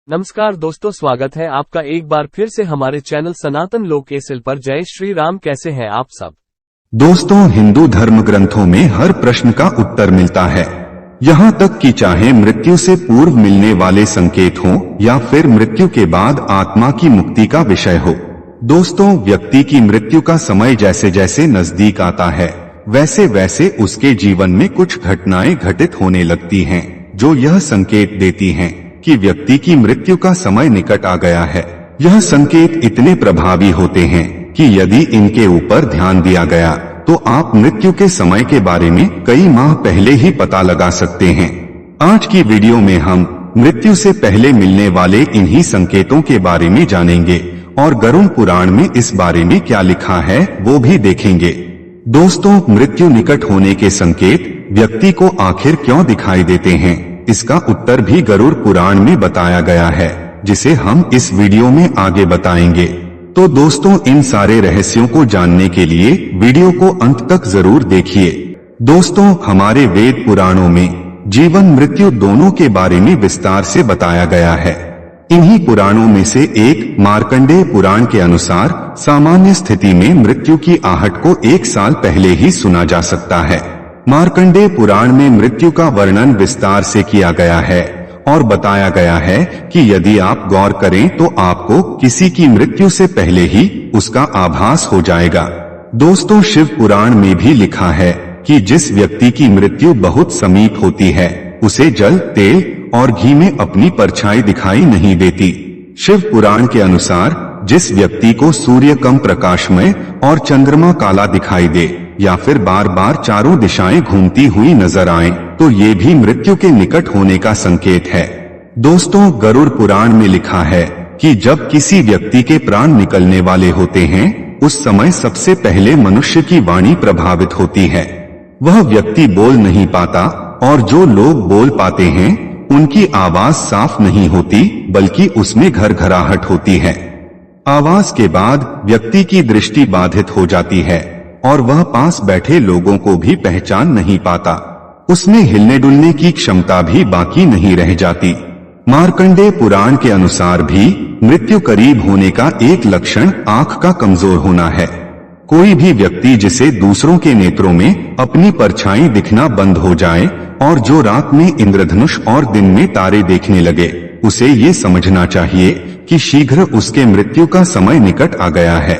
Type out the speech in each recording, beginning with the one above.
नमस्कार दोस्तों, स्वागत है आपका एक बार फिर से हमारे चैनल सनातन लोक एसएल पर। जय श्री राम। कैसे हैं आप सब दोस्तों, हिंदू धर्म ग्रंथों में हर प्रश्न का उत्तर मिलता है। यहाँ तक कि चाहे मृत्यु से पूर्व मिलने वाले संकेत हो या फिर मृत्यु के बाद आत्मा की मुक्ति का विषय हो। दोस्तों, व्यक्ति की मृत्यु का समय जैसे जैसे नजदीक आता है वैसे वैसे उसके जीवन में कुछ घटनाएं घटित होने लगती हैं, जो यह संकेत देती हैं कि व्यक्ति की मृत्यु का समय निकट आ गया है। यह संकेत इतने प्रभावी होते हैं कि यदि इनके ऊपर ध्यान दिया गया तो आप मृत्यु के समय के बारे में कई माह पहले ही पता लगा सकते हैं। आज की वीडियो में हम मृत्यु से पहले मिलने वाले इन्हीं संकेतों के बारे में जानेंगे और गरुड़ पुराण में इस बारे में क्या लिखा है वो भी देखेंगे। दोस्तों, मृत्यु निकट होने के संकेत व्यक्ति को आखिर क्यों दिखाई देते हैं, इसका उत्तर भी गरुड़ पुराण में बताया गया है, जिसे हम इस वीडियो में आगे बताएंगे। तो दोस्तों, इन सारे रहस्यों को जानने के लिए वीडियो को अंत तक जरूर देखिए। दोस्तों, हमारे वेद पुराणों में जीवन मृत्यु दोनों के बारे में विस्तार से बताया गया है। इन्हीं पुराणों में से एक मार्कंडेय पुराण के अनुसार सामान्य स्थिति में मृत्यु की आहट को 1 साल पहले ही सुना जा सकता है। मार्कंडेय पुराण में मृत्यु का वर्णन विस्तार से किया गया है और बताया गया है कि यदि आप गौर करें तो आपको किसी की मृत्यु से पहले ही उसका आभास हो जाएगा। दोस्तों, शिव पुराण में भी लिखा है कि जिस व्यक्ति की मृत्यु बहुत समीप होती है उसे जल, तेल और घी में अपनी परछाई दिखाई नहीं देती। शिव पुराण के अनुसार जिस व्यक्ति को सूर्य कम प्रकाशमय और चंद्रमा काला दिखाई दे या फिर बार बार चारों दिशाएं घूमती हुई नजर आए तो ये भी मृत्यु के निकट होने का संकेत है। दोस्तों, गरुड़ पुराण में लिखा है कि जब किसी व्यक्ति के प्राण निकलने वाले होते हैं उस समय सबसे पहले मनुष्य की वाणी प्रभावित होती है। वह व्यक्ति बोल नहीं पाता और जो लोग बोल पाते हैं उनकी आवाज साफ नहीं होती बल्कि उसमें घरघराहट होती है। आवाज के बाद व्यक्ति की दृष्टि बाधित हो जाती है और वह पास बैठे लोगों को भी पहचान नहीं पाता। उसमें हिलने डुलने की क्षमता भी बाकी नहीं रह जाती। मार्कंडेय पुराण के अनुसार भी मृत्यु करीब होने का एक लक्षण आंख का कमजोर होना है। कोई भी व्यक्ति जिसे दूसरों के नेत्रों में अपनी परछाई दिखना बंद हो जाए और जो रात में इंद्रधनुष और दिन में तारे देखने लगे, उसे ये समझना चाहिए कि शीघ्र उसके मृत्यु का समय निकट आ गया है।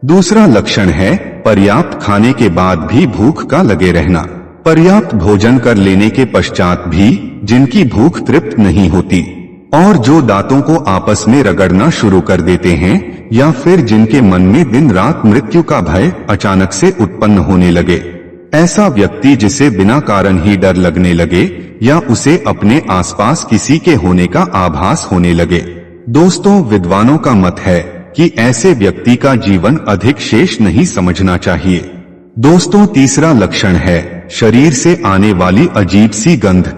दूसरा लक्षण है पर्याप्त खाने के बाद भी भूख का लगे रहना। पर्याप्त भोजन कर लेने के पश्चात भी जिनकी भूख तृप्त नहीं होती और जो दांतों को आपस में रगड़ना शुरू कर देते हैं या फिर जिनके मन में दिन रात मृत्यु का भय अचानक से उत्पन्न होने लगे, ऐसा व्यक्ति जिसे बिना कारण ही डर लगने लगे या उसे अपने आसपास किसी के होने का आभास होने लगे। दोस्तों, विद्वानों का मत है कि ऐसे व्यक्ति का जीवन अधिक शेष नहीं समझना चाहिए। दोस्तों, तीसरा लक्षण है शरीर से आने वाली अजीब सी गंध।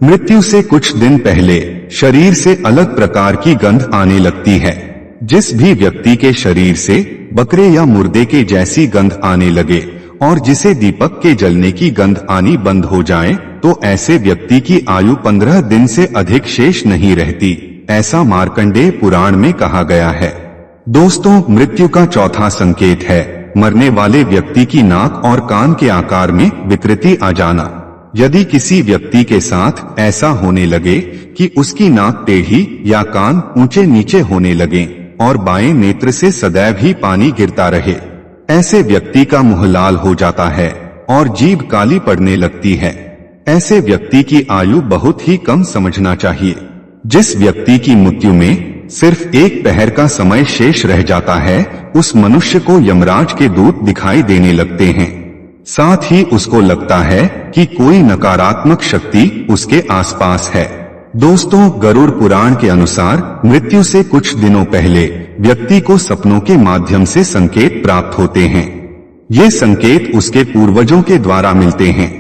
मृत्यु से कुछ दिन पहले शरीर से अलग प्रकार की गंध आने लगती है। जिस भी व्यक्ति के शरीर से बकरे या मुर्दे के जैसी गंध आने लगे और जिसे दीपक के जलने की गंध आनी बंद हो जाए तो ऐसे व्यक्ति की आयु 15 दिन से अधिक शेष नहीं रहती, ऐसा मार्कंडेय पुराण में कहा गया है। दोस्तों, मृत्यु का चौथा संकेत है मरने वाले व्यक्ति की नाक और कान के आकार में विकृति आ जाना। यदि किसी व्यक्ति के साथ ऐसा होने लगे कि उसकी नाक टेढ़ी या कान ऊंचे नीचे होने लगे और बाएं नेत्र से सदैव ही पानी गिरता रहे, ऐसे व्यक्ति का मुंह लाल हो जाता है और जीभ काली पड़ने लगती है, ऐसे व्यक्ति की आयु बहुत ही कम समझना चाहिए। जिस व्यक्ति की मृत्यु में सिर्फ 1 पहर का समय शेष रह जाता है उस मनुष्य को यमराज के दूत दिखाई देने लगते हैं। साथ ही उसको लगता है कि कोई नकारात्मक शक्ति उसके आसपास है। दोस्तों, गरुड़ पुराण के अनुसार मृत्यु से कुछ दिनों पहले व्यक्ति को सपनों के माध्यम से संकेत प्राप्त होते हैं। ये संकेत उसके पूर्वजों के द्वारा मिलते हैं।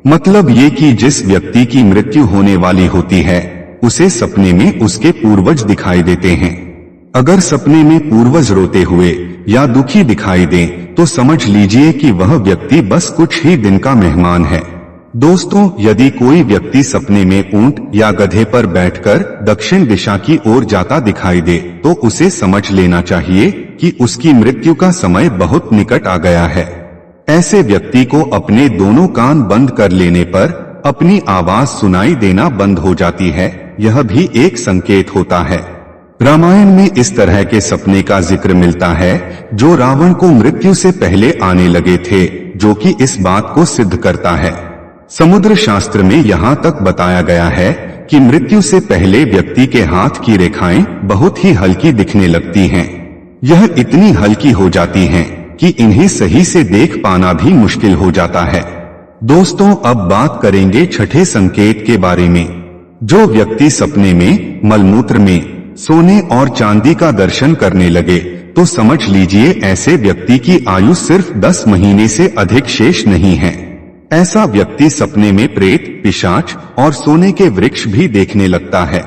मतलब ये कि जिस व्यक्ति की मृत्यु होने वाली होती है उसे सपने में उसके पूर्वज दिखाई देते हैं। अगर सपने में पूर्वज रोते हुए या दुखी दिखाई दें तो समझ लीजिए कि वह व्यक्ति बस कुछ ही दिन का मेहमान है। दोस्तों, यदि कोई व्यक्ति सपने में ऊंट या गधे पर बैठकर दक्षिण दिशा की ओर जाता दिखाई दे, तो उसे समझ लेना चाहिए कि उसकी मृत्यु का समय बहुत निकट आ गया है। ऐसे व्यक्ति को अपने दोनों कान बंद कर लेने पर अपनी आवाज सुनाई देना बंद हो जाती है। यह भी एक संकेत होता है। रामायण में इस तरह के सपने का जिक्र मिलता है जो रावण को मृत्यु से पहले आने लगे थे, जो कि इस बात को सिद्ध करता है। समुद्र शास्त्र में यहाँ तक बताया गया है कि मृत्यु से पहले व्यक्ति के हाथ की रेखाएं बहुत ही हल्की दिखने लगती हैं। यह इतनी हल्की हो जाती हैं कि इन्हें सही से देख पाना भी मुश्किल हो जाता है। दोस्तों, अब बात करेंगे छठे संकेत के बारे में। जो व्यक्ति सपने में मलमूत्र में सोने और चांदी का दर्शन करने लगे, तो समझ लीजिए ऐसे व्यक्ति की आयु सिर्फ 10 महीने से अधिक शेष नहीं है। ऐसा व्यक्ति सपने में प्रेत, पिशाच और सोने के वृक्ष भी देखने लगता है।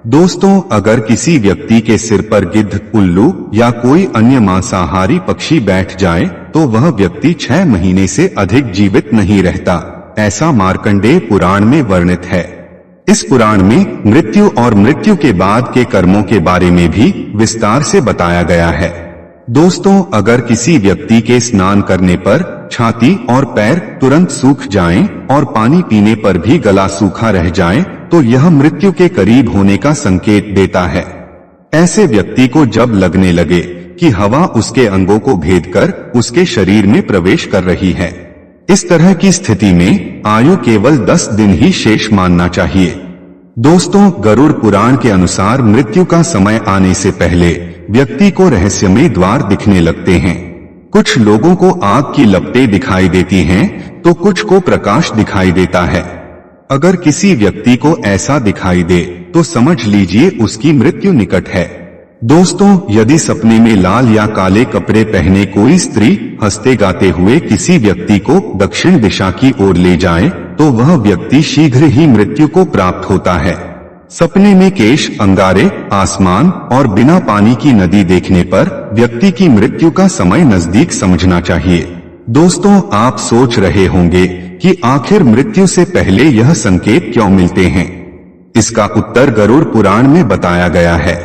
दोस्तों, अगर किसी व्यक्ति के सिर पर गिद्ध, उल्लू या कोई अन्य मांसाहारी पक्षी बैठ जाए, तो वह व्यक्ति 6 महीने से अधिक जीवित नहीं रहता। ऐसा मार्कंडेय पुराण में वर्णित है। इस पुराण में मृत्यु और मृत्यु के बाद के कर्मों के बारे में भी विस्तार से बताया गया है। दोस्तों, अगर किसी व्यक्ति के स्नान करने पर छाती और पैर तुरंत सूख जाएं और पानी पीने पर भी गला सूखा रह जाए, तो यह मृत्यु के करीब होने का संकेत देता है। ऐसे व्यक्ति को जब लगने लगे कि हवा उसके अंगों को भेदकर उसके शरीर में प्रवेश कर रही है, इस तरह की स्थिति में आयु केवल 10 दिन ही शेष मानना चाहिए। दोस्तों, गरुड़ पुराण के अनुसार मृत्यु का समय आने से पहले व्यक्ति को रहस्यमय द्वार दिखने लगते हैं। कुछ लोगों को आग की लपटें दिखाई देती हैं, तो कुछ को प्रकाश दिखाई देता है। अगर किसी व्यक्ति को ऐसा दिखाई दे, तो समझ लीजिए उसकी मृत्यु निकट है। दोस्तों, यदि सपने में लाल या काले कपड़े पहने कोई स्त्री हंसते गाते हुए किसी व्यक्ति को दक्षिण दिशा की ओर ले जाए, तो वह व्यक्ति शीघ्र ही मृत्यु को प्राप्त होता है। सपने में केश, अंगारे, आसमान और बिना पानी की नदी देखने पर व्यक्ति की मृत्यु का समय नजदीक समझना चाहिए। दोस्तों, आप सोच रहे होंगे कि आखिर मृत्यु से पहले यह संकेत क्यों मिलते हैं? इसका उत्तर गरुड़ पुराण में बताया गया है।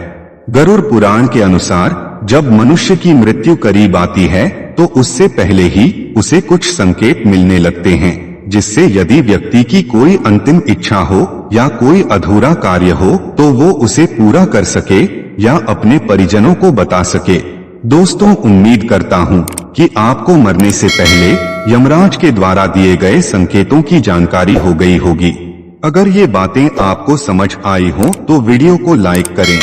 गरुड़ पुराण के अनुसार जब मनुष्य की मृत्यु करीब आती है, तो उससे पहले ही उसे कुछ संकेत मिलने लगते हैं, जिससे यदि व्यक्ति की कोई अंतिम इच्छा हो या कोई अधूरा कार्य हो, तो वो उसे पूरा कर सके या अपने परिजनों को बता सके। दोस्तों, उम्मीद करता हूँ कि आपको मरने से पहले यमराज के द्वारा दिए गए संकेतों की जानकारी हो गई होगी। अगर ये बातें आपको समझ आई हो, तो वीडियो को लाइक करें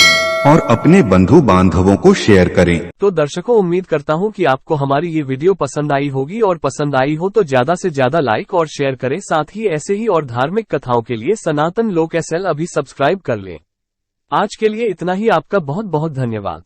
और अपने बंधु बांधवों को शेयर करें। तो दर्शकों, उम्मीद करता हूं कि आपको हमारी ये वीडियो पसंद आई होगी, और पसंद आई हो तो ज्यादा से ज्यादा लाइक और शेयर करें। साथ ही ऐसे ही और धार्मिक कथाओं के लिए सनातन लोक SL अभी सब्सक्राइब कर लें। आज के लिए इतना ही। आपका बहुत बहुत धन्यवाद।